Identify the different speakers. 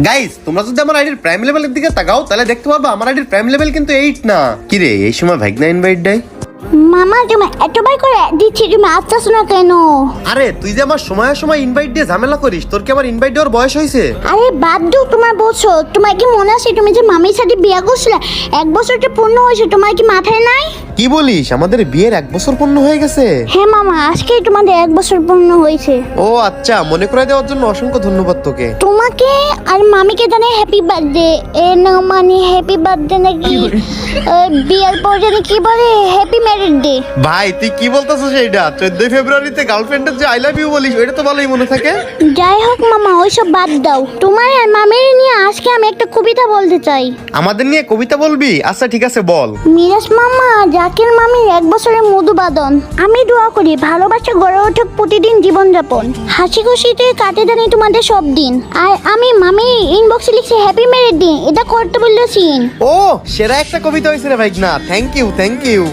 Speaker 1: Guys, তোমরা যদি আমার আইডির প্রাইম লেভেলের দিকে তাকাও তাহলে দেখতে পারবা আমার আইডির প্রাইম লেভেল কিন্তু 8 না। কি রে, এই সময় ভাগনা ইনভাইট দেয়?
Speaker 2: মামা তুমি এতবার করে দিচ্ছি, তুমি আসতেছ না কেন?
Speaker 1: আরে তুই যে আমার সময় সময় ইনভাইট দিয়ে ঝামেলা করিস, তোর কি আমার ইনভাইট দেওয়ার বয়স হয়েছে?
Speaker 2: আরে বাদ দাও, তোমার বলছো। তোমার কি মনে আছে তুমি যে মামির সাথে বিয়ে করছিলে? 1 বছরটা পূর্ণ হয়েছে, তোমার কি মাথায় নাই?
Speaker 1: কি বলিস, আমাদের বিয়ের 1 বছর পূর্ণ হয়ে গেছে?
Speaker 2: হ্যাঁ মামা, আজকেই তোমাদের 1 বছর পূর্ণ হয়েছে।
Speaker 1: ও আচ্ছা, মনে করাই দেওয়ার জন্য অসংখ্য ধন্যবাদ তোকে।
Speaker 2: তোমাকে আর মামিকে জানাই হ্যাপি বার্থডে। এ না মানে হ্যাপি বার্থডে নাকি বিয়ের পর জানি কি বলে হ্যাপি ম্যারিড ডে।
Speaker 1: ভাই তুই কি বলতেছিস? এইটা 14 ফেব্রুয়ারিতে গার্লফ্রেন্ডের যে আই লাভ ইউ বলিস, ওইটা তো ভালোই মনে থাকে।
Speaker 2: যাই হোক মামা, ওইসব বাদ দাও। তোমার আর মামির নিয়ে আজকে আমি একটা কবিতা বলতে চাই।
Speaker 1: আমাদের নিয়ে কবিতা বলবি? আচ্ছা ঠিক আছে, বল।
Speaker 2: মিরাজ মামা, জাকির মামির 1 বছরের মধুবাদন। আমি দোয়া করি ভালোবাসা গড়ে ওঠুক প্রতিদিন জীবনযাপন, হাসি খুশিতে কাটে জানি তোমাদের সব দিন। আর আমি মামির ইনবক্সে লিখছি হ্যাপি ম্যারিড ডে, এটা করতে বললো সিন।
Speaker 1: ও সেরা একটা কবিতা হয়েছে রে ভাই না, থ্যাংক ইউ থ্যাংক ইউ।